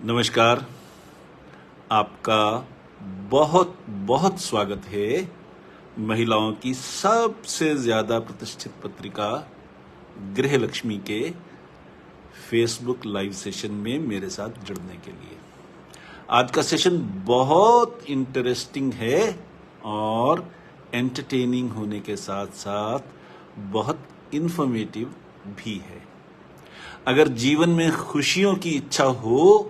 नमस्कार। आपका बहुत बहुत स्वागत है महिलाओं की सबसे ज्यादा प्रतिष्ठित पत्रिका गृहलक्ष्मी के फेसबुक लाइव सेशन में मेरे साथ जुड़ने के लिए। आज का सेशन बहुत इंटरेस्टिंग है और एंटरटेनिंग होने के साथ साथ बहुत इंफॉर्मेटिव भी है। अगर जीवन में खुशियों की इच्छा हो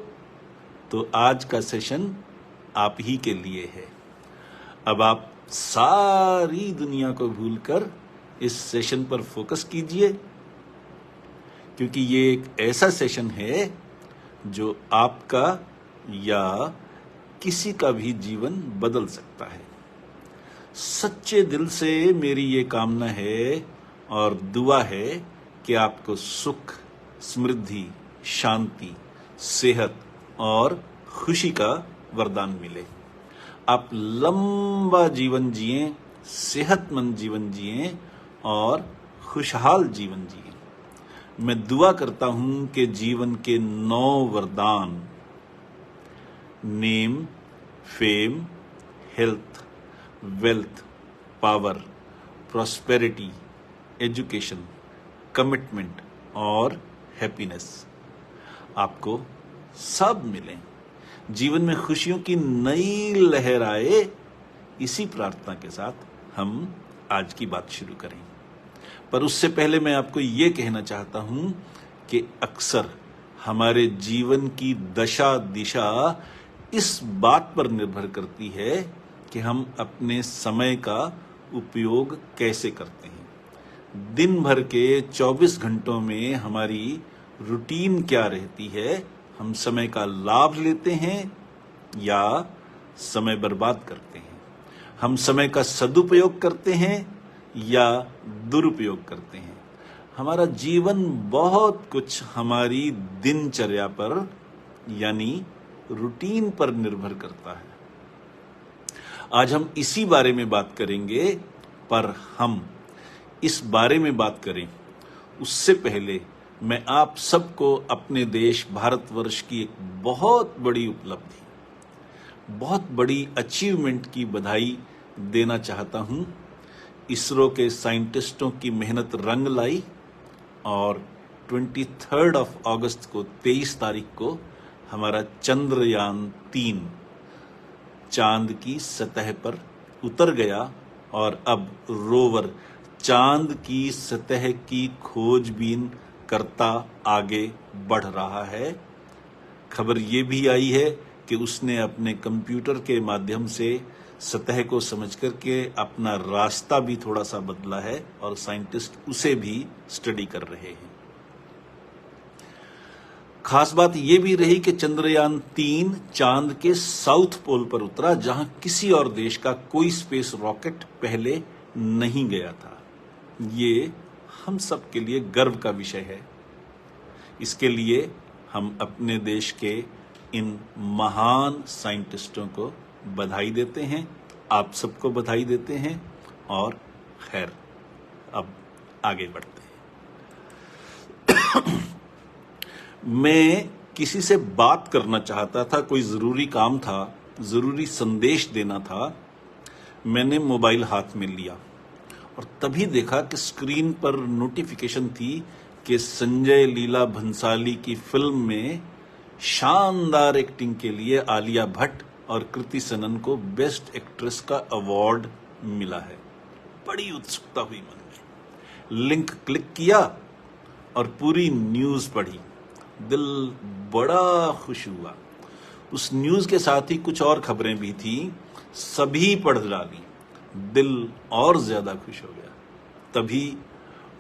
तो आज का सेशन आप ही के लिए है। अब आप सारी दुनिया को भूलकर इस सेशन पर फोकस कीजिए, क्योंकि ये एक ऐसा सेशन है जो आपका या किसी का भी जीवन बदल सकता है। सच्चे दिल से मेरी ये कामना है और दुआ है कि आपको सुख, समृद्धि, शांति, सेहत और खुशी का वरदान मिले। आप लंबा जीवन जिएं, सेहतमंद जीवन जिएं और खुशहाल जीवन जिएं। मैं दुआ करता हूं कि जीवन के 9 वरदान name, fame, health, wealth, power, prosperity, education, commitment और हैप्पीनेस आपको सब मिलें। जीवन में खुशियों की नई लहर आए, इसी प्रार्थना के साथ हम आज की बात शुरू करें। पर उससे पहले मैं आपको ये कहना चाहता हूं कि अक्सर हमारे जीवन की दशा दिशा इस बात पर निर्भर करती है कि हम अपने समय का उपयोग कैसे करते हैं। दिन भर के 24 घंटों में हमारी रूटीन क्या रहती है? हम समय का लाभ लेते हैं या समय बर्बाद करते हैं? हम समय का सदुपयोग करते हैं या दुरुपयोग करते हैं? हमारा जीवन बहुत कुछ हमारी दिनचर्या पर यानी रूटीन पर निर्भर करता है। आज हम इसी बारे में बात करेंगे, पर हम इस बारे में बात करें उससे पहले मैं आप सबको अपने देश भारतवर्ष की एक बहुत बड़ी उपलब्धि, बहुत बड़ी अचीवमेंट की बधाई देना चाहता हूं। इसरो के साइंटिस्टों की मेहनत रंग लाई और 23 अगस्त को 23 तारीख को हमारा चंद्रयान 3 चांद की सतह पर उतर गया और अब रोवर चांद की सतह की खोजबीन करता आगे बढ़ रहा है। खबर ये भी आई है कि उसने अपने कंप्यूटर के माध्यम से सतह को समझ करके अपना रास्ता भी थोड़ा सा बदला है और साइंटिस्ट उसे भी स्टडी कर रहे हैं। खास बात यह भी रही कि चंद्रयान 3 चांद के साउथ पोल पर उतरा, जहां किसी और देश का कोई स्पेस रॉकेट पहले नहीं गया था। ये हम सब के लिए गर्व का विषय है। इसके लिए हम अपने देश के इन महान साइंटिस्टों को बधाई देते हैं, आप सबको बधाई देते हैं। और खैर, अब आगे बढ़ते हैं। मैं किसी से बात करना चाहता था, कोई जरूरी काम था, जरूरी संदेश देना था। मैंने मोबाइल हाथ में लिया और तभी देखा कि स्क्रीन पर नोटिफिकेशन थी कि संजय लीला भंसाली की फिल्म में शानदार एक्टिंग के लिए आलिया भट्ट और कृति सनन को बेस्ट एक्ट्रेस का अवार्ड मिला है। बड़ी उत्सुकता हुई मन में। लिंक क्लिक किया और पूरी न्यूज पढ़ी। दिल बड़ा खुश हुआ। उस न्यूज के साथ ही कुछ और खबरें भी थी, सभी पढ़ डाली। दिल और ज्यादा खुश हो गया। तभी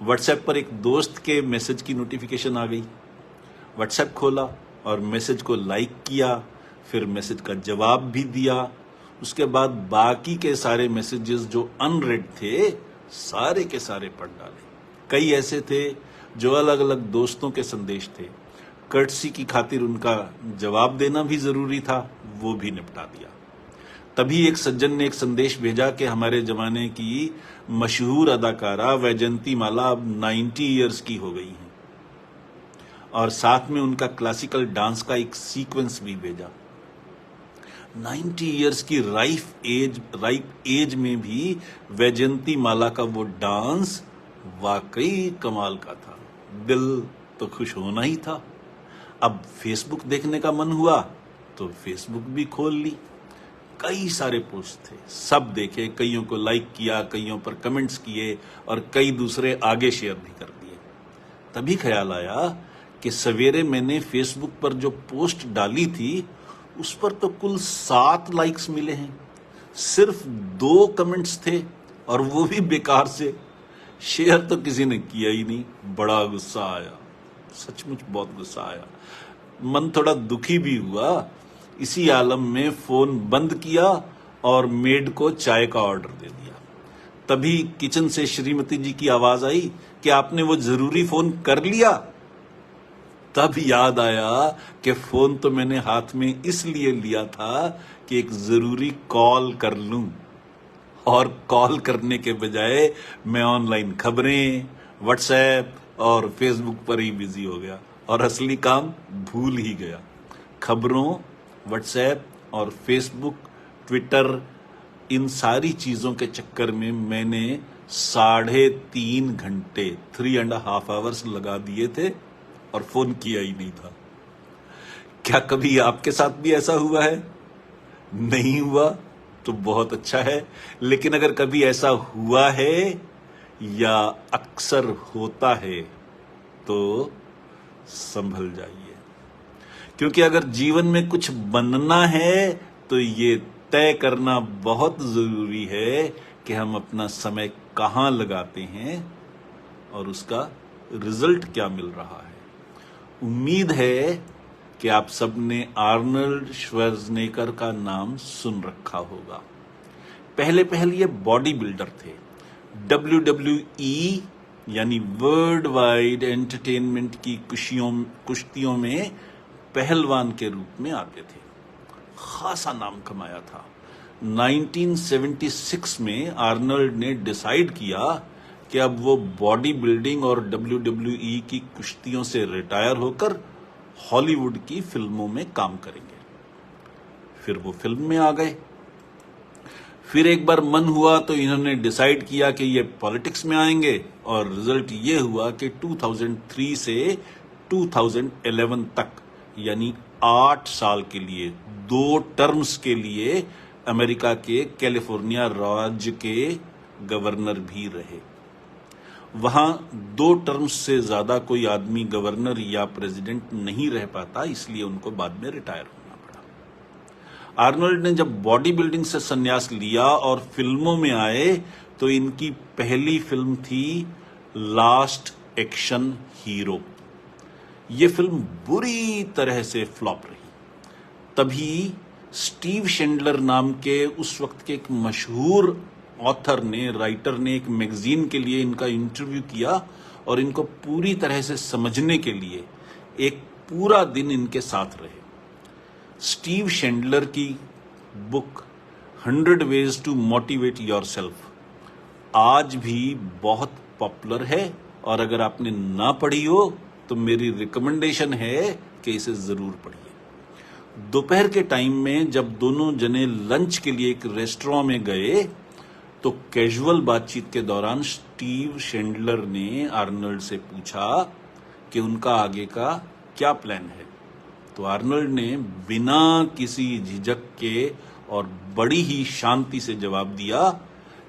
व्हाट्सएप पर एक दोस्त के मैसेज की नोटिफिकेशन आ गई। व्हाट्सएप खोला और मैसेज को लाइक किया, फिर मैसेज का जवाब भी दिया। उसके बाद बाकी के सारे मैसेजेस जो अनरेड थे, सारे के सारे पढ़ डाले। कई ऐसे थे जो अलग अलग दोस्तों के संदेश थे। कर्टसी की खातिर उनका जवाब देना भी जरूरी था, वो भी निपटा दिया। तभी एक सज्जन ने एक संदेश भेजा कि हमारे जमाने की मशहूर अदाकारा वैजयंती माला अब 90 इयर्स की हो गई हैं और साथ में उनका क्लासिकल डांस का एक सीक्वेंस भी भेजा। 90 इयर्स की राइप एज में भी वैजयंती माला का वो डांस वाकई कमाल का था। दिल तो खुश होना ही था। अब फेसबुक देखने का मन हुआ तो फेसबुक भी खोल ली। कई सारे पोस्ट थे, सब देखे, कईयों को लाइक किया, कईयों पर कमेंट्स किए और कई दूसरे आगे शेयर भी कर दिए। तभी ख्याल आया कि सवेरे मैंने फेसबुक पर जो पोस्ट डाली थी उस पर तो कुल 7 लाइक्स मिले हैं, सिर्फ 2 कमेंट्स थे और वो भी बेकार से। शेयर तो किसी ने किया ही नहीं। बड़ा गुस्सा आया, सचमुच बहुत गुस्सा आया। मन थोड़ा दुखी भी हुआ। इसी आलम में फोन बंद किया और मेड को चाय का ऑर्डर दे दिया। तभी किचन से श्रीमती जी की आवाज आई कि आपने वो जरूरी फोन कर लिया। तब याद आया कि फोन तो मैंने हाथ में इसलिए लिया था कि एक जरूरी कॉल कर लूं, और कॉल करने के बजाय मैं ऑनलाइन खबरें, व्हाट्सएप और फेसबुक पर ही बिजी हो गया और असली काम भूल ही गया। खबरों, व्हाट्सएप और फेसबुक, ट्विटर, इन सारी चीजों के चक्कर में मैंने 3.5 घंटे 3.5 आवर्स लगा दिए थे और फोन किया ही नहीं था। क्या कभी आपके साथ भी ऐसा हुआ है? नहीं हुआ तो बहुत अच्छा है, लेकिन अगर कभी ऐसा हुआ है या अक्सर होता है तो संभल जाइए, क्योंकि अगर जीवन में कुछ बनना है तो ये तय करना बहुत जरूरी है कि हम अपना समय कहां लगाते हैं और उसका रिजल्ट क्या मिल रहा है। उम्मीद है कि आप सबने आर्नल्ड श्वार्ज़नेगर का नाम सुन रखा होगा। पहले ये बॉडी बिल्डर थे। WWE यानी वर्ल्ड वाइड एंटरटेनमेंट की कुश्तियों में पहलवान के रूप में आते थे। खासा नाम कमाया था। 1976 में आर्नल्ड ने डिसाइड किया कि अब वो बॉडी बिल्डिंग और WWE की कुश्तियों से रिटायर होकर हॉलीवुड की फिल्मों में काम करेंगे। फिर वो फिल्म में आ गए। फिर एक बार मन हुआ तो इन्होंने डिसाइड किया कि ये पॉलिटिक्स में आएंगे और रिजल्ट ये हुआ कि 2003 से 2011 तक यानी 8 साल के लिए 2 टर्म्स के लिए अमेरिका के कैलिफोर्निया राज्य के गवर्नर भी रहे। वहां 2 टर्म्स से ज्यादा कोई आदमी गवर्नर या प्रेसिडेंट नहीं रह पाता, इसलिए उनको बाद में रिटायर होना पड़ा। आर्नल्ड ने जब बॉडी बिल्डिंग से संन्यास लिया और फिल्मों में आए तो इनकी पहली फिल्म थी लास्ट एक्शन हीरो। ये फिल्म बुरी तरह से फ्लॉप रही। तभी स्टीव शेंडलर नाम के उस वक्त के एक मशहूर राइटर ने एक मैगजीन के लिए इनका इंटरव्यू किया और इनको पूरी तरह से समझने के लिए एक पूरा दिन इनके साथ रहे। स्टीव शेंडलर की book 100 ways to motivate yourself आज भी बहुत पॉपुलर है, और अगर आपने ना पढ़ी हो तो मेरी रिकमेंडेशन है कि इसे जरूर पढ़िए। दोपहर के टाइम में जब दोनों जने लंच के लिए एक रेस्टोरेंट में गए तो कैजुअल बातचीत के दौरान स्टीव शेंडलर ने आर्नल्ड से पूछा कि उनका आगे का क्या प्लान है। तो आर्नल्ड ने बिना किसी झिझक के और बड़ी ही शांति से जवाब दिया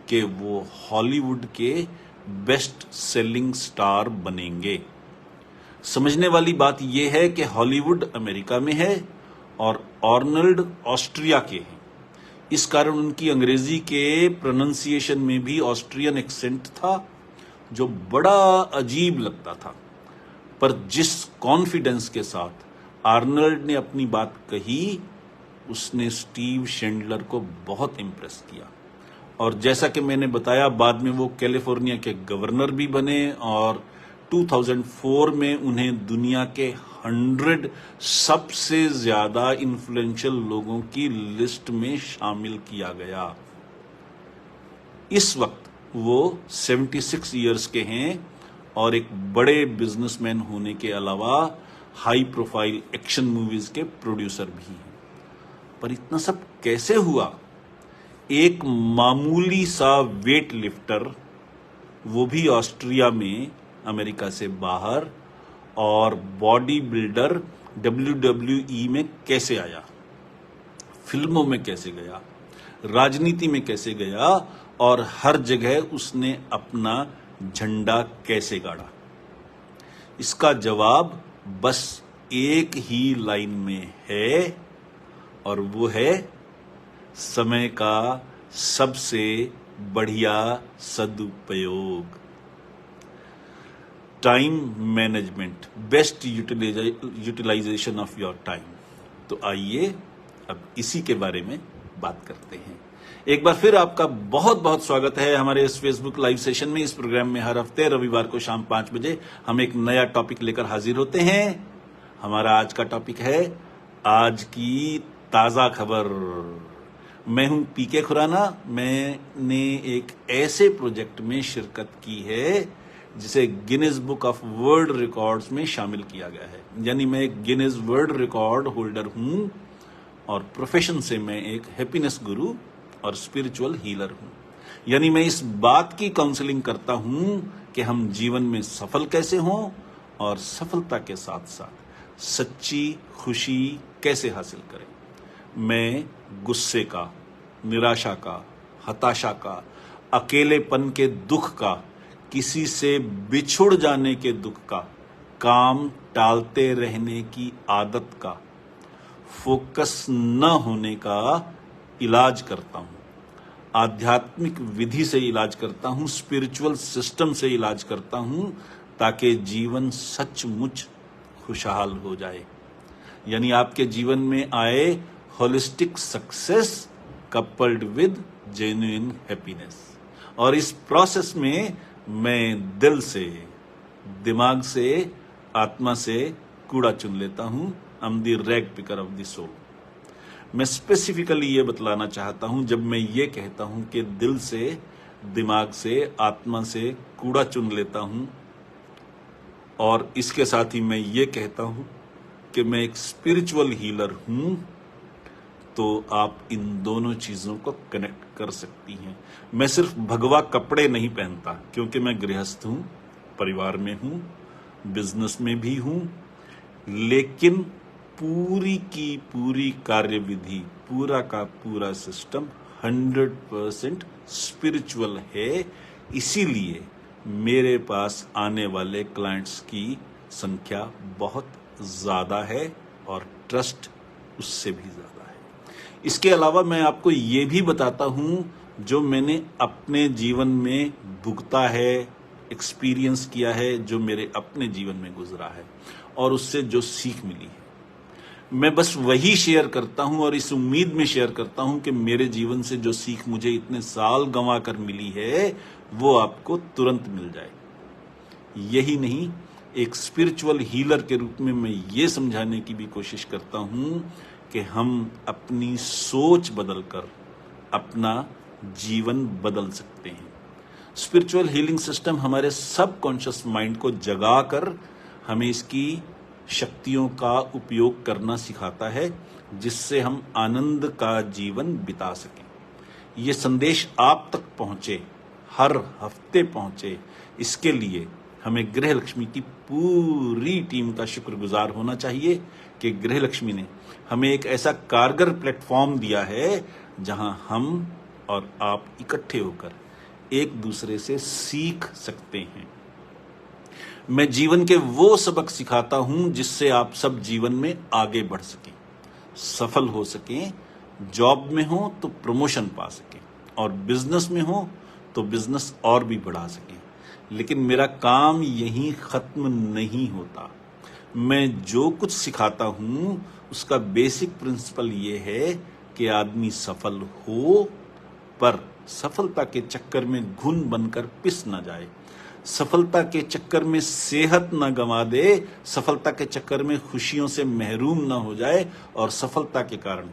कि वो हॉलीवुड के बेस्ट सेलिंग स्टार बनेंगे। समझने वाली बात यह है कि हॉलीवुड अमेरिका में है और आर्नल्ड ऑस्ट्रिया के हैं। इस कारण उनकी अंग्रेजी के प्रोनाउंसिएशन में भी ऑस्ट्रियन एक्सेंट था जो बड़ा अजीब लगता था। पर जिस कॉन्फिडेंस के साथ आर्नल्ड ने अपनी बात कही उसने स्टीव शेंडलर को बहुत इंप्रेस किया, और जैसा कि मैंने बताया बाद में वो कैलिफोर्निया के गवर्नर भी बने और 2004 में उन्हें दुनिया के 100 सबसे ज्यादा इन्फ्लुएंशियल लोगों की लिस्ट में शामिल किया गया। इस वक्त वो 76 इयर्स के हैं और एक बड़े बिजनेसमैन होने के अलावा हाई प्रोफाइल एक्शन मूवीज के प्रोड्यूसर भी हैं। पर इतना सब कैसे हुआ? एक मामूली सा वेट लिफ्टर, वो भी ऑस्ट्रिया में, अमेरिका से बाहर, और बॉडी बिल्डर WWE में कैसे आया, फिल्मों में कैसे गया, राजनीति में कैसे गया, और हर जगह उसने अपना झंडा कैसे गाड़ा? इसका जवाब बस एक ही लाइन में है, और वो है समय का सबसे बढ़िया सदुपयोग। Time management, best utilisation of your time. तो आइए अब इसी के बारे में बात करते हैं। एक बार फिर आपका बहुत बहुत स्वागत है हमारे इस फेसबुक लाइव सेशन में। इस प्रोग्राम में हर हफ्ते रविवार को शाम 5 बजे हम एक नया टॉपिक लेकर हाजिर होते हैं। हमारा आज का टॉपिक है आज की ताजा खबर। मैं हूं पीके खुराना। मैंने एक ऐसे प्रोजेक्ट में शिरकत की है जिसे Guinness book of world records में शामिल किया गया है। यानी मैं एक गिनीज वर्ल्ड रिकॉर्ड होल्डर हूं, और प्रोफेशन से मैं एक हैप्पीनेस गुरु और स्पिरिचुअल हीलर हूं। यानी मैं इस बात की काउंसलिंग करता हूं कि हम जीवन में सफल कैसे हों, और सफलता के साथ साथ सच्ची खुशी कैसे हासिल करें। मैं गुस्से का, निराशा का, हताशा का, अकेलेपन के दुख का, किसी से बिछुड़ जाने के दुख का, काम टालते रहने की आदत का, फोकस न होने का इलाज करता हूं। आध्यात्मिक विधि से इलाज करता हूं, स्पिरिचुअल सिस्टम से इलाज करता हूं, ताकि जीवन सचमुच खुशहाल हो जाए। यानी आपके जीवन में आए holistic success coupled with genuine happiness. और इस प्रोसेस में मैं दिल से, दिमाग से, आत्मा से कूड़ा चुन लेता हूं। I am the rag picker of the soul. मैं स्पेसिफिकली ये बतलाना चाहता हूं, जब मैं ये कहता हूं कि दिल से, दिमाग से, आत्मा से कूड़ा चुन लेता हूं, और इसके साथ ही मैं ये कहता हूं कि मैं एक स्पिरिचुअल हीलर हूं, तो आप इन दोनों चीजों को कनेक्ट कर सकती हैं। मैं सिर्फ भगवा कपड़े नहीं पहनता, क्योंकि मैं गृहस्थ हूं, परिवार में हूं, बिजनेस में भी हूं, लेकिन पूरी की पूरी कार्यविधि, पूरा का पूरा सिस्टम 100% स्पिरिचुअल है। इसीलिए मेरे पास आने वाले क्लाइंट्स की संख्या बहुत ज्यादा है, और ट्रस्ट उससे भी ज्यादा है। इसके अलावा मैं आपको ये भी बताता हूं जो मैंने अपने जीवन में भुगता है, एक्सपीरियंस किया है, जो मेरे अपने जीवन में गुजरा है, और उससे जो सीख मिली है। मैं बस वही शेयर करता हूं, और इस उम्मीद में शेयर करता हूं कि मेरे जीवन से जो सीख मुझे इतने साल गंवा कर मिली है, वो आपको तुरंत मिल जाए। यही नहीं, एक स्पिरिचुअल हीलर के रूप में मैं ये समझाने की भी कोशिश करता हूं कि हम अपनी सोच बदलकर अपना जीवन बदल सकते हैं। स्पिरिचुअल हीलिंग सिस्टम हमारे सबकॉन्शियस माइंड को जगाकर हमें इसकी शक्तियों का उपयोग करना सिखाता है, जिससे हम आनंद का जीवन बिता सकें। ये संदेश आप तक पहुंचे, हर हफ्ते पहुंचे, इसके लिए हमें गृह लक्ष्मी की पूरी टीम का शुक्रगुजार होना चाहिए कि गृह लक्ष्मी ने हमें एक ऐसा कारगर प्लेटफॉर्म दिया है जहां हम और आप इकट्ठे होकर एक दूसरे से सीख सकते हैं। मैं जीवन के वो सबक सिखाता हूं जिससे आप सब जीवन में आगे बढ़ सकें, सफल हो सकें, जॉब में हो तो प्रमोशन पा सकें, और बिजनेस में हो तो बिजनेस और भी बढ़ा सकें। लेकिन मेरा काम यहीं खत्म नहीं होता। मैं जो कुछ सिखाता हूं उसका बेसिक प्रिंसिपल ये है कि आदमी सफल हो, पर सफलता के चक्कर में घुन बनकर पिस न जाए, सफलता के चक्कर में सेहत न गंवा दे, सफलता के चक्कर में खुशियों से महरूम न हो जाए, और सफलता के कारण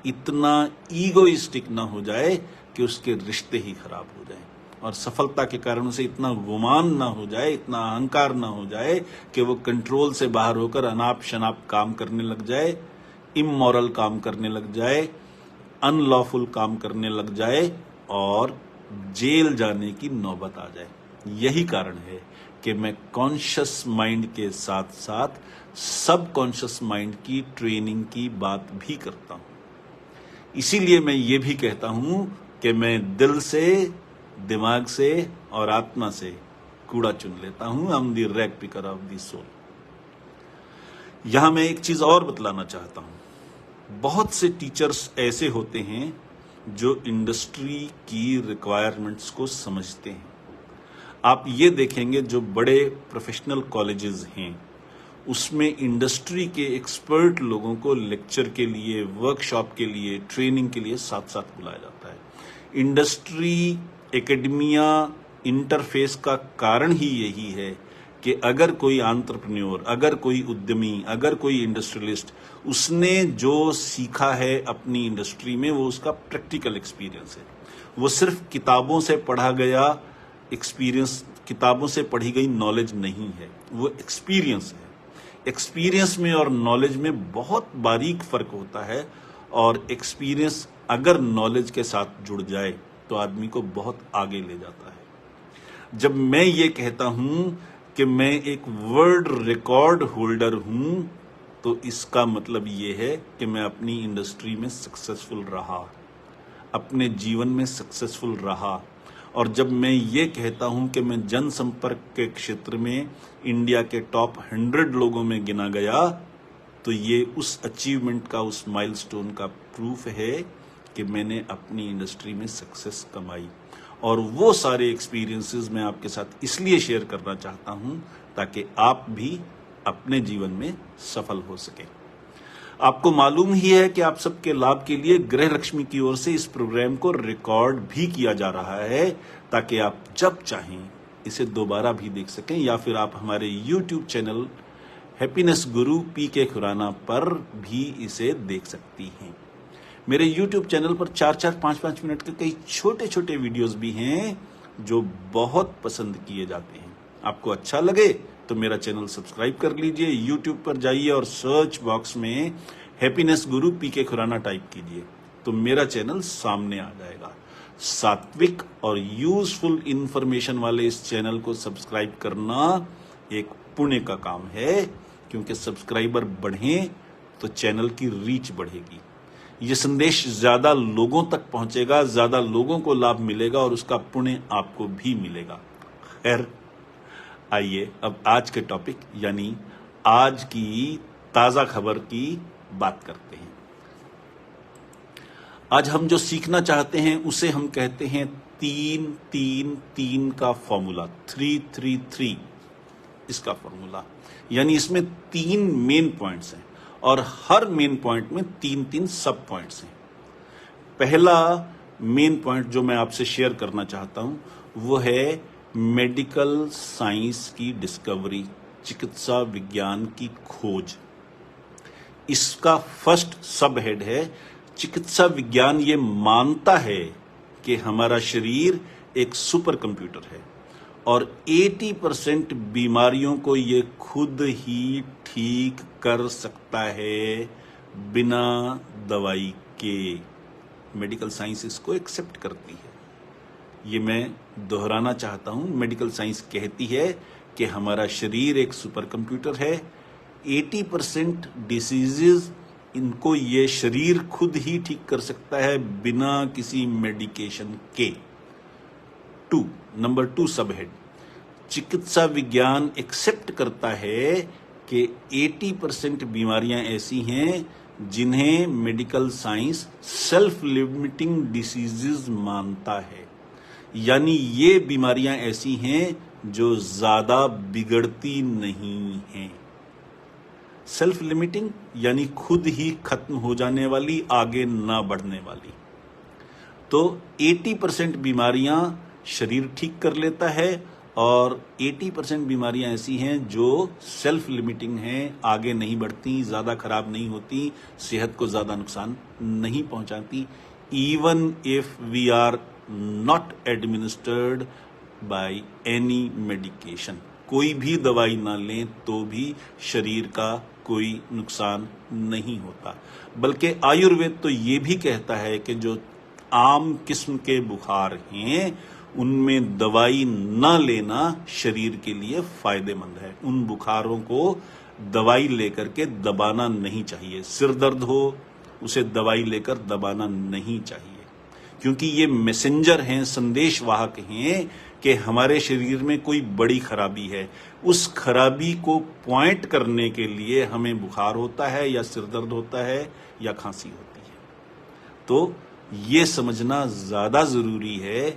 इतना ईगोइस्टिक न हो जाए कि उसके रिश्ते ही खराब हो जाएं। और सफलता के कारण उसे इतना गुमान ना हो जाए, इतना अहंकार ना हो जाए कि वो कंट्रोल से बाहर होकर अनाप शनाप काम करने लग जाए, इमोरल काम करने लग जाए, अनलॉफुल काम करने लग जाए और जेल जाने की नौबत आ जाए। यही कारण है कि मैं कॉन्शियस माइंड के साथ साथ सब कॉन्शियस माइंड की ट्रेनिंग की बात भी करता हूं। इसीलिए मैं ये भी कहता हूं कि मैं दिल से, दिमाग से और आत्मा से कूड़ा चुन लेता हूं। I am the rag picker of the soul. यहां मैं एक चीज और बतलाना चाहता हूं। बहुत से टीचर्स ऐसे होते हैं जो इंडस्ट्री की रिक्वायरमेंट्स को समझते हैं। आप ये देखेंगे जो बड़े प्रोफेशनल कॉलेजेस हैं उसमें इंडस्ट्री के एक्सपर्ट लोगों को लेक्चर के लिए, वर्कशॉप के लिए, ट्रेनिंग के लिए साथ साथ बुलाया जाता है। इंडस्ट्री एकेडमिया इंटरफेस का कारण ही यही है कि अगर कोई एंटरप्रेन्योर, अगर कोई उद्यमी, अगर कोई इंडस्ट्रियलिस्ट, उसने जो सीखा है अपनी इंडस्ट्री में वो उसका प्रैक्टिकल एक्सपीरियंस है। वो सिर्फ किताबों से पढ़ा गया एक्सपीरियंस, किताबों से पढ़ी गई नॉलेज नहीं है, वो एक्सपीरियंस है। एक्सपीरियंस में और नॉलेज में बहुत बारीक फर्क होता है और एक्सपीरियंस अगर नॉलेज के साथ जुड़ जाए तो आदमी को बहुत आगे ले जाता है। जब मैं ये कहता हूं कि मैं एक वर्ल्ड रिकॉर्ड होल्डर हूं तो इसका मतलब ये है कि मैं अपनी इंडस्ट्री में सक्सेसफुल रहा, अपने जीवन में सक्सेसफुल रहा। और जब मैं ये कहता हूं कि मैं जनसंपर्क के क्षेत्र में इंडिया के टॉप 100 लोगों में गिना गया तो ये उस अचीवमेंट का, उस माइलस्टोन का प्रूफ है कि मैंने अपनी इंडस्ट्री में सक्सेस कमाई। और वो सारे एक्सपीरियंसेस मैं आपके साथ इसलिए शेयर करना चाहता हूं ताकि आप भी अपने जीवन में सफल हो सके। आपको मालूम ही है कि आप सबके लाभ के लिए गृह लक्ष्मी की ओर से इस प्रोग्राम को रिकॉर्ड भी किया जा रहा है ताकि आप जब चाहें इसे दोबारा भी देख सकें या फिर आप हमारे YouTube चैनल हैप्पीनेस गुरु PK खुराना पर भी इसे देख सकती हैं। मेरे YouTube चैनल पर 4-4, 5-5 मिनट के कई छोटे छोटे वीडियोस भी हैं जो बहुत पसंद किए जाते हैं। आपको अच्छा लगे तो मेरा चैनल सब्सक्राइब कर लीजिए। YouTube पर जाइए और सर्च बॉक्स में हैप्पीनेस गुरु PK खुराना टाइप कीजिए तो मेरा चैनल सामने आ जाएगा। सात्विक और यूजफुल इंफॉर्मेशन वाले इस चैनल को सब्सक्राइब करना एक पुण्य का काम है, क्योंकि सब्सक्राइबर बढ़ें तो चैनल की रीच बढ़ेगी। ये संदेश ज्यादा लोगों तक पहुंचेगा, ज्यादा लोगों को लाभ मिलेगा और उसका पुण्य आपको भी मिलेगा। खैर, आइए अब आज के टॉपिक यानी आज की ताजा खबर की बात करते हैं। आज हम जो सीखना चाहते हैं उसे हम कहते हैं 3-3-3 का फॉर्मूला, 3-3-3 इसका फॉर्मूला। यानी इसमें 3 मेन पॉइंट्स हैं और हर मेन पॉइंट में 3-3 सब पॉइंट्स हैं। पहला मेन पॉइंट जो मैं आपसे शेयर करना चाहता हूं वो है मेडिकल साइंस की डिस्कवरी, चिकित्सा विज्ञान की खोज। इसका फर्स्ट सब हेड है चिकित्सा विज्ञान ये मानता है कि हमारा शरीर एक सुपर कंप्यूटर है और 80% बीमारियों को ये खुद ही ठीक कर सकता है बिना दवाई के। मेडिकल साइंस इसको एक्सेप्ट करती है। ये मैं दोहराना चाहता हूं। मेडिकल साइंस कहती है कि हमारा शरीर एक सुपर कंप्यूटर है। 80% डिसीजेस इनको ये शरीर खुद ही ठीक कर सकता है बिना किसी मेडिकेशन के। नंबर 2 सब हेड, चिकित्सा विज्ञान एक्सेप्ट करता है कि 80% बीमारियां ऐसी हैं जिन्हें medical science self limiting diseases मानता है। यानी ये बीमारियां ऐसी हैं जो ज्यादा बिगड़ती नहीं हैं। सेल्फ लिमिटिंग यानी खुद ही खत्म हो जाने वाली, आगे ना बढ़ने वाली। तो 80% बीमारियां शरीर ठीक कर लेता है और 80% बीमारियां ऐसी हैं जो सेल्फ लिमिटिंग हैं, आगे नहीं बढ़ती, ज्यादा खराब नहीं होती, सेहत को ज्यादा नुकसान नहीं पहुंचाती। Even if we are not administered by any medication. कोई भी दवाई ना लें तो भी शरीर का कोई नुकसान नहीं होता। बल्कि आयुर्वेद तो ये भी कहता है कि जो आम किस्म के बुखार हैं उनमें दवाई ना लेना शरीर के लिए फायदेमंद है। उन बुखारों को दवाई लेकर के दबाना नहीं चाहिए। सिर दर्द हो उसे दवाई लेकर दबाना नहीं चाहिए, क्योंकि ये मैसेंजर हैं, संदेशवाहक हैं कि हमारे शरीर में कोई बड़ी खराबी है। उस खराबी को पॉइंट करने के लिए हमें बुखार होता है या सिर दर्द होता है या खांसी होती है। तो ये समझना ज्यादा जरूरी है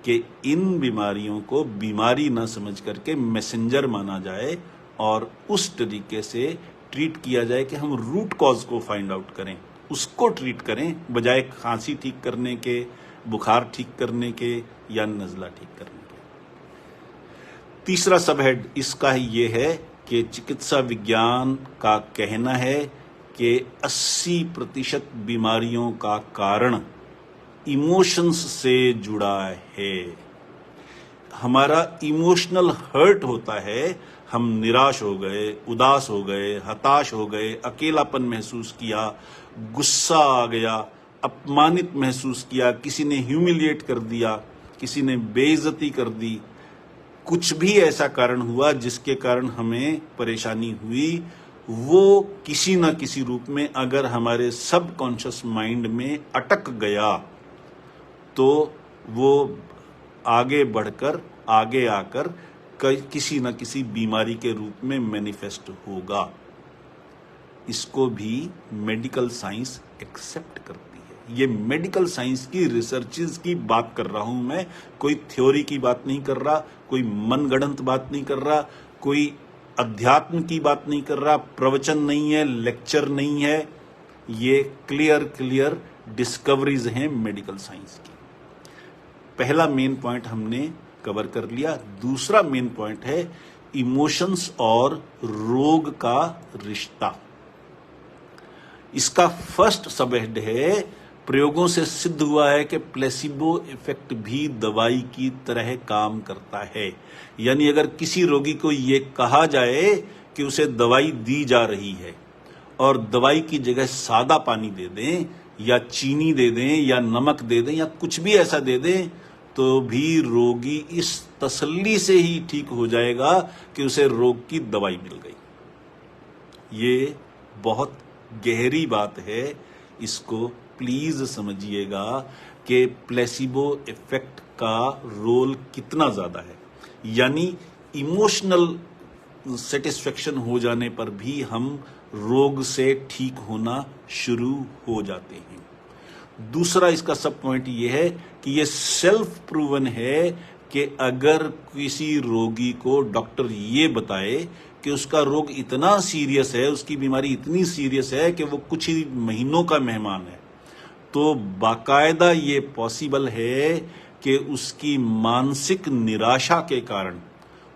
कि इन बीमारियों को बीमारी ना समझ करके मैसेंजर माना जाए और उस तरीके से ट्रीट किया जाए कि हम रूट कॉज को फाइंड आउट करें, उसको ट्रीट करें, बजाय खांसी ठीक करने के, बुखार ठीक करने के या नज़ला ठीक करने के। तीसरा सबहेड इसका ये है कि चिकित्सा विज्ञान का कहना है कि 80% बीमारियों का कारण इमोशंस से जुड़ा है। हमारा इमोशनल हर्ट होता है, हम निराश हो गए, उदास हो गए, हताश हो गए, अकेलापन महसूस किया, गुस्सा आ गया, अपमानित महसूस किया, किसी ने ह्यूमिलिएट कर दिया, किसी ने बेइज्जती कर दी, कुछ भी ऐसा कारण हुआ जिसके कारण हमें परेशानी हुई, वो किसी ना किसी रूप में अगर हमारे सबकॉन्शियस माइंड में अटक गया तो वो आगे बढ़कर, आगे आकर किसी न किसी बीमारी के रूप में मैनिफेस्ट होगा। इसको भी मेडिकल साइंस एक्सेप्ट करती है। ये मेडिकल साइंस की रिसर्चेस की बात कर रहा हूं मैं, कोई थ्योरी की बात नहीं कर रहा, कोई मनगढ़ंत बात नहीं कर रहा, कोई अध्यात्म की बात नहीं कर रहा, प्रवचन नहीं है, लेक्चर नहीं है। ये क्लियर डिस्कवरीज हैं मेडिकल साइंस की। पहला मेन पॉइंट हमने कवर कर लिया। दूसरा मेन पॉइंट है इमोशंस और रोग का रिश्ता। इसका फर्स्ट सबहेड है, प्रयोगों से सिद्ध हुआ है कि प्लेसिबो इफेक्ट भी दवाई की तरह काम करता है। यानी अगर किसी रोगी को यह कहा जाए कि उसे दवाई दी जा रही है और दवाई की जगह सादा पानी दे दें या चीनी दे दें या नमक दे दें या कुछ भी ऐसा दे दें, तो भी रोगी इस तसल्ली से ही ठीक हो जाएगा कि उसे रोग की दवाई मिल गई। ये बहुत गहरी बात है, इसको प्लीज समझिएगा कि प्लेसिबो इफेक्ट का रोल कितना ज्यादा है। यानी इमोशनल सेटिस्फेक्शन हो जाने पर भी हम रोग से ठीक होना शुरू हो जाते हैं। दूसरा इसका सब पॉइंट यह है कि यह सेल्फ प्रूवन है कि अगर किसी रोगी को डॉक्टर ये बताए कि उसका रोग इतना सीरियस है, उसकी बीमारी इतनी सीरियस है कि वो कुछ ही महीनों का मेहमान है, तो बाकायदा ये पॉसिबल है कि उसकी मानसिक निराशा के कारण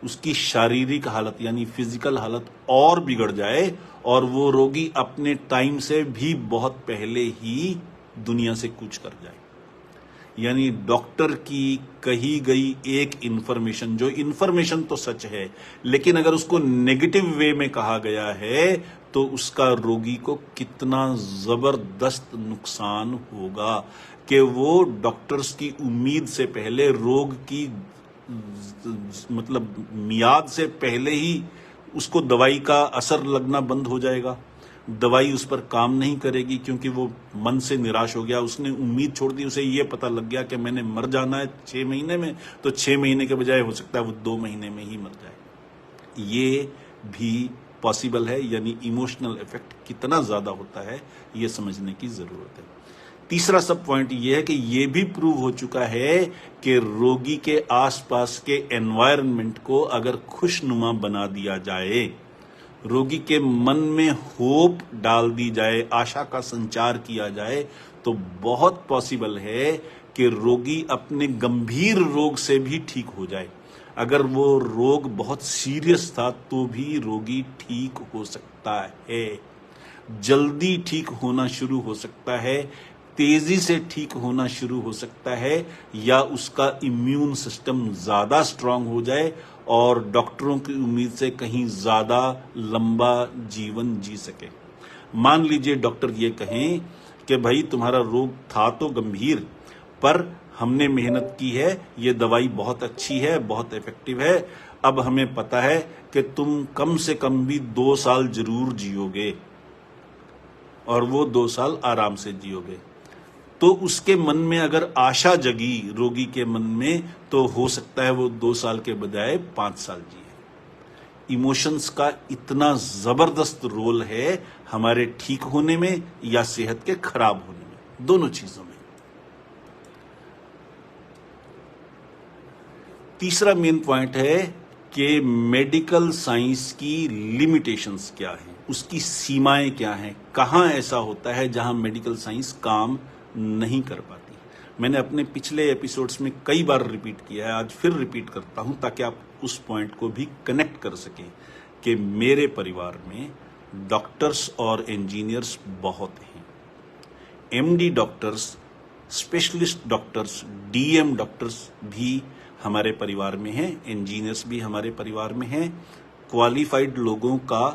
उसकी शारीरिक हालत यानी फिजिकल हालत और बिगड़ जाए और वो रोगी अपने टाइम से भी बहुत पहले ही दुनिया से कूच कर जाए। यानी डॉक्टर की कही गई एक इंफॉर्मेशन, जो इंफॉर्मेशन तो सच है, लेकिन अगर उसको नेगेटिव वे में कहा गया है तो उसका रोगी को कितना जबरदस्त नुकसान होगा कि वो डॉक्टर्स की उम्मीद से पहले, रोग की मतलब मियाद से पहले ही उसको दवाई का असर लगना बंद हो जाएगा। दवाई उस पर काम नहीं करेगी क्योंकि वो मन से निराश हो गया, उसने उम्मीद छोड़ दी, उसे ये पता लग गया कि मैंने मर जाना है 6 महीने में, तो 6 महीने के बजाय हो सकता है वो 2 महीने में ही मर जाए। ये भी पॉसिबल है। यानी इमोशनल इफेक्ट कितना ज्यादा होता है ये समझने की जरूरत है। तीसरा सब पॉइंट ये है कि ये भी प्रूव हो चुका है कि रोगी के आसपास के एनवायरनमेंट को अगर खुशनुमा बना दिया जाए, रोगी के मन में होप डाल दी जाए, आशा का संचार किया जाए, तो बहुत पॉसिबल है कि रोगी अपने गंभीर रोग से भी ठीक हो जाए। अगर वो रोग बहुत सीरियस था तो भी रोगी ठीक हो सकता है, जल्दी ठीक होना शुरू हो सकता है। तेजी से ठीक होना शुरू हो सकता है या उसका इम्यून सिस्टम ज्यादा स्ट्रांग हो जाए और डॉक्टरों की उम्मीद से कहीं ज्यादा लंबा जीवन जी सके। मान लीजिए डॉक्टर ये कहें कि भाई तुम्हारा रोग था तो गंभीर, पर हमने मेहनत की है, ये दवाई बहुत अच्छी है, बहुत इफेक्टिव है, अब हमें पता है कि तुम कम से कम भी 2 साल जरूर जियोगे और वो 2 साल आराम से जियोगे। तो उसके मन में अगर आशा जगी रोगी के मन में, तो हो सकता है वो 2 साल के बजाय 5 साल जिए। इमोशंस का इतना जबरदस्त रोल है हमारे ठीक होने में या सेहत के खराब होने में, दोनों चीजों में। तीसरा मेन पॉइंट है कि मेडिकल साइंस की लिमिटेशंस क्या हैं, उसकी सीमाएं क्या हैं, कहां ऐसा होता है जहां मेडिकल साइंस काम नहीं कर पाती। मैंने अपने पिछले एपिसोड्स में कई बार रिपीट किया है, आज फिर रिपीट करता हूं ताकि आप उस पॉइंट को भी कनेक्ट कर सकें कि मेरे परिवार में डॉक्टर्स और इंजीनियर्स बहुत हैं। MD doctors, specialist doctors, DM doctors भी हमारे परिवार में हैं, इंजीनियर्स भी हमारे परिवार में हैं, क्वालिफाइड लोगों का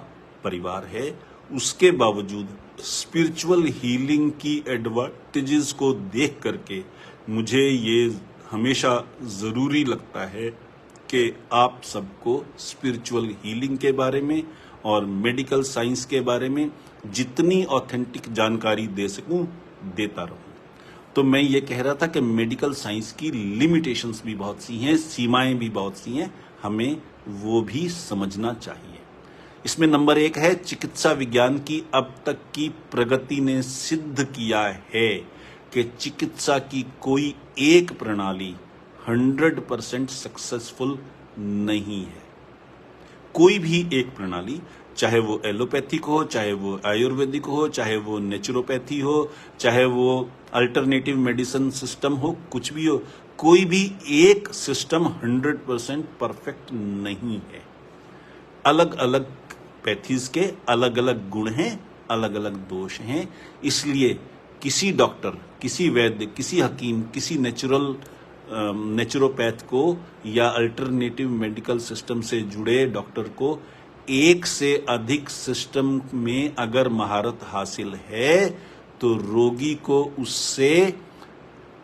परिवार है। उसके बावजूद स्पिरिचुअल हीलिंग की एडवांटेजेस को देख करके मुझे ये हमेशा जरूरी लगता है कि आप सबको स्पिरिचुअल हीलिंग के बारे में और मेडिकल साइंस के बारे में जितनी ऑथेंटिक जानकारी दे सकूं देता रहूं। तो मैं ये कह रहा था कि मेडिकल साइंस की लिमिटेशंस भी बहुत सी हैं, सीमाएं भी बहुत सी हैं, हमें वो भी समझना चाहिए। इसमें नंबर 1 है, चिकित्सा विज्ञान की अब तक की प्रगति ने सिद्ध किया है कि चिकित्सा की कोई एक प्रणाली 100% सक्सेसफुल नहीं है। कोई भी एक प्रणाली, चाहे वो एलोपैथिक हो, चाहे वो आयुर्वेदिक हो, चाहे वो नेचुरोपैथी हो, चाहे वो अल्टरनेटिव मेडिसिन सिस्टम हो, कुछ भी हो, कोई भी एक सिस्टम 100% परफेक्ट नहीं है। अलग अलग पैथीज के अलग अलग गुण हैं, अलग अलग दोष हैं। इसलिए किसी डॉक्टर, किसी वैद्य, किसी हकीम, किसी नेचुरोपैथ को या अल्टरनेटिव मेडिकल सिस्टम से जुड़े डॉक्टर को एक से अधिक सिस्टम में अगर महारत हासिल है तो रोगी को उससे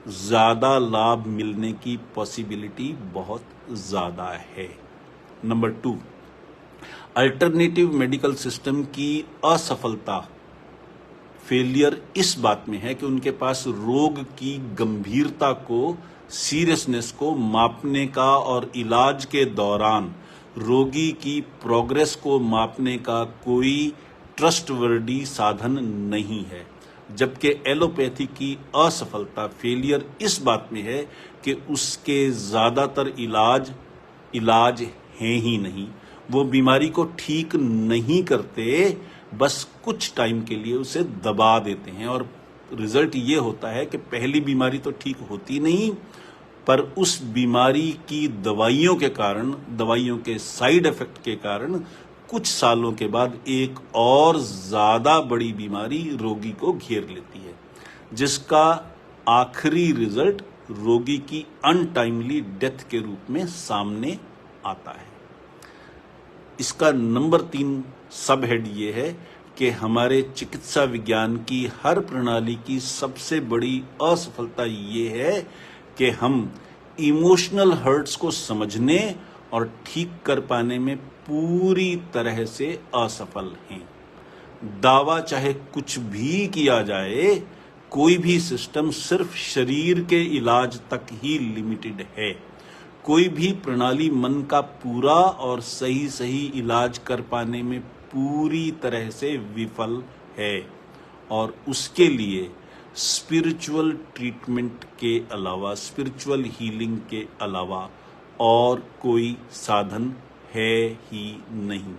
ज्यादा लाभ मिलने की पॉसिबिलिटी बहुत ज्यादा है। नंबर 2, अल्टरनेटिव मेडिकल सिस्टम की असफलता, फेलियर इस बात में है कि उनके पास रोग की गंभीरता को, सीरियसनेस को मापने का और इलाज के दौरान रोगी की प्रोग्रेस को मापने का कोई ट्रस्टवर्दी साधन नहीं है। जबकि एलोपैथी की असफलता, फेलियर इस बात में है कि उसके ज्यादातर इलाज हैं ही नहीं, वो बीमारी को ठीक नहीं करते, बस कुछ टाइम के लिए उसे दबा देते हैं और रिजल्ट ये होता है कि पहली बीमारी तो ठीक होती नहीं, पर उस बीमारी की दवाइयों के कारण, दवाइयों के साइड इफेक्ट के कारण कुछ सालों के बाद एक और ज्यादा बड़ी बीमारी रोगी को घेर लेती है, जिसका आखिरी रिजल्ट रोगी की अनटाइमली डेथ के रूप में सामने आता है। इसका नंबर 3 सब हेड ये है कि हमारे चिकित्सा विज्ञान की हर प्रणाली की सबसे बड़ी असफलता ये है कि हम इमोशनल हर्ट्स को समझने और ठीक कर पाने में पूरी तरह से असफल हैं। दावा चाहे कुछ भी किया जाए, कोई भी सिस्टम सिर्फ शरीर के इलाज तक ही लिमिटेड है। कोई भी प्रणाली मन का पूरा और सही इलाज कर पाने में पूरी तरह से विफल है और उसके लिए स्पिरिचुअल ट्रीटमेंट के अलावा, स्पिरिचुअल हीलिंग के अलावा और कोई साधन है ही नहीं।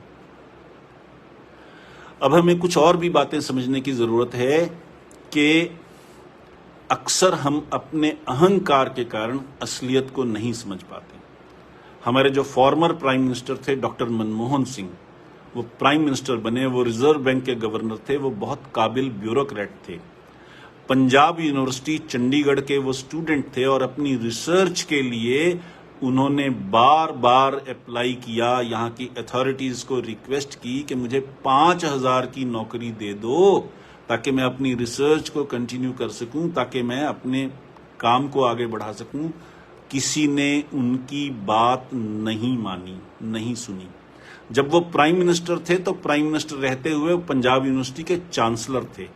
अब हमें कुछ और भी बातें समझने की जरूरत है कि अक्सर हम अपने अहंकार के कारण असलियत को नहीं समझ पाते। हमारे जो फॉर्मर प्राइम मिनिस्टर थे डॉक्टर मनमोहन सिंह, वो प्राइम मिनिस्टर बने, वो रिजर्व बैंक के गवर्नर थे, वो बहुत काबिल ब्यूरोक्रेट थे, पंजाब यूनिवर्सिटी चंडीगढ़ के वो स्टूडेंट थे और अपनी रिसर्च के लिए उन्होंने बार बार अप्लाई किया, यहाँ की अथॉरिटीज को रिक्वेस्ट की कि मुझे 5,000 की नौकरी दे दो ताकि मैं अपनी रिसर्च को कंटिन्यू कर सकूं, ताकि मैं अपने काम को आगे बढ़ा सकूं। किसी ने उनकी बात नहीं मानी, नहीं सुनी। जब वो प्राइम मिनिस्टर थे तो प्राइम मिनिस्टर रहते हुए पंजाब यूनिवर्सिटी के चांसलर थे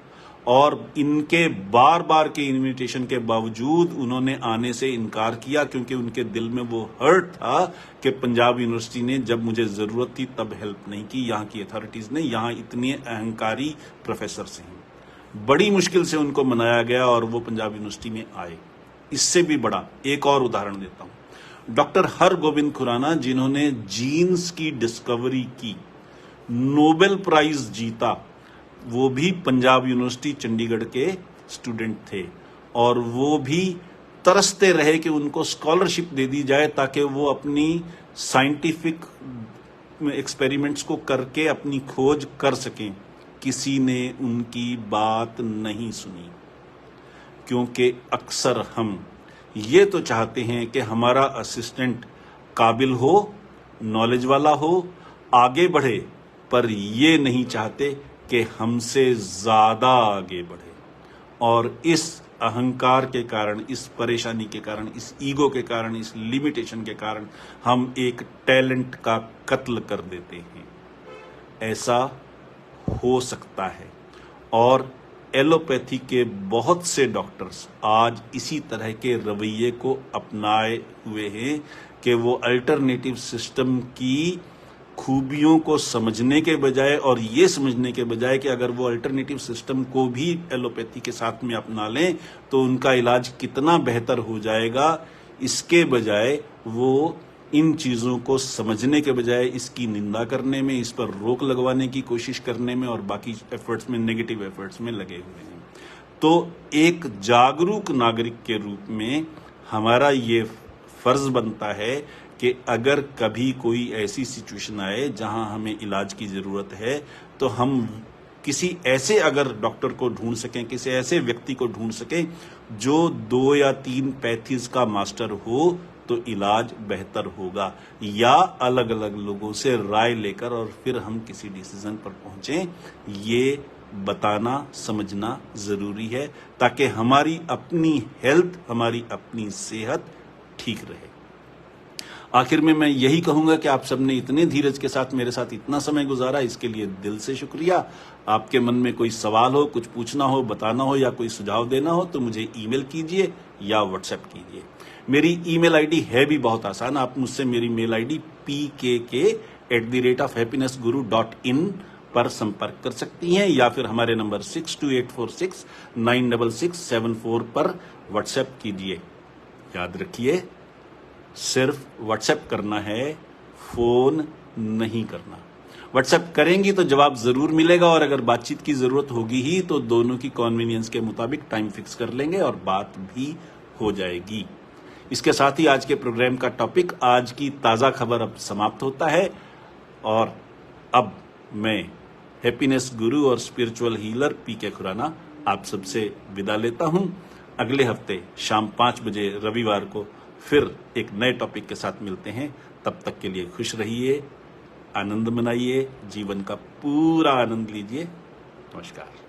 और इनके बार बार के इनविटेशन के बावजूद उन्होंने आने से इनकार किया, क्योंकि उनके दिल में वो हर्ट था कि पंजाब यूनिवर्सिटी ने जब मुझे जरूरत थी तब हेल्प नहीं की, यहाँ की अथॉरिटीज ने। यहाँ इतने अहंकारी प्रोफेसर हैं। बड़ी मुश्किल से उनको मनाया गया और वो पंजाब यूनिवर्सिटी में आए। इससे भी बड़ा एक और उदाहरण देता हूं। डॉक्टर हरगोविंद खुराना, जिन्होंने जीन्स की डिस्कवरी की, नोबेल प्राइज जीता, वो भी पंजाब यूनिवर्सिटी चंडीगढ़ के स्टूडेंट थे और वो भी तरसते रहे कि उनको स्कॉलरशिप दे दी जाए ताकि वो अपनी साइंटिफिक एक्सपेरिमेंट्स को करके अपनी खोज कर सकें। किसी ने उनकी बात नहीं सुनी, क्योंकि अक्सर हम ये तो चाहते हैं कि हमारा असिस्टेंट काबिल हो, नॉलेज वाला हो, आगे बढ़े, पर ये नहीं चाहते कि हमसे ज्यादा आगे बढ़े। और इस अहंकार के कारण, इस परेशानी के कारण, इस ईगो के कारण, इस लिमिटेशन के कारण हम एक टैलेंट का कत्ल कर देते हैं। ऐसा हो सकता है और एलोपैथी के बहुत से डॉक्टर्स आज इसी तरह के रवैये को अपनाए हुए हैं कि वो अल्टरनेटिव सिस्टम की खूबियों को समझने के बजाय और ये समझने के बजाय कि अगर वो अल्टरनेटिव सिस्टम को भी एलोपैथी के साथ में अपना लें तो उनका इलाज कितना बेहतर हो जाएगा, इसके बजाय वो इन चीजों को समझने के बजाय इसकी निंदा करने में, इस पर रोक लगवाने की कोशिश करने में और बाकी एफर्ट्स में, नेगेटिव एफर्ट्स में लगे हुए हैं। तो एक जागरूक नागरिक के रूप में हमारा ये फर्ज बनता है कि अगर कभी कोई ऐसी सिचुएशन आए जहां हमें इलाज की जरूरत है तो हम किसी ऐसे अगर डॉक्टर को ढूंढ सकें, किसी ऐसे व्यक्ति को ढूंढ सकें जो 2 या 3 पैथीज का मास्टर हो, तो इलाज बेहतर होगा। या अलग अलग लोगों से राय लेकर और फिर हम किसी डिसीजन पर पहुंचें, ये बताना समझना जरूरी है ताकि हमारी अपनी हेल्थ, हमारी अपनी सेहत ठीक रहे। आखिर में मैं यही कहूंगा कि आप सबने इतने धीरज के साथ मेरे साथ इतना समय गुजारा, इसके लिए दिल से शुक्रिया। आपके मन में कोई सवाल हो, कुछ पूछना हो, बताना हो या कोई सुझाव देना हो तो मुझे ईमेल कीजिए या व्हाट्सएप कीजिए। मेरी ईमेल आईडी है भी बहुत आसान। आप मुझसे मेरी मेल आईडी pkk@happinessguru.in पर संपर्क कर सकती हैं या फिर हमारे नंबर 6284696674 पर व्हाट्सएप कीजिए। याद रखिए, सिर्फ व्हाट्सएप करना है, फोन नहीं करना। व्हाट्सएप करेंगी तो जवाब जरूर मिलेगा और अगर बातचीत की जरूरत होगी ही तो दोनों की कन्वीनियंस के मुताबिक टाइम फिक्स कर लेंगे और बात भी हो जाएगी। इसके साथ ही आज के प्रोग्राम का टॉपिक, आज की ताजा खबर अब समाप्त होता है और अब मैं हैप्पीनेस गुरु और स्पिरिचुअल हीलर पीके खुराना आप सबसे विदा लेता हूं। अगले हफ्ते शाम 5 बजे रविवार को फिर एक नए टॉपिक के साथ मिलते हैं। तब तक के लिए खुश रहिए, आनंद मनाइए, जीवन का पूरा आनंद लीजिए। नमस्कार।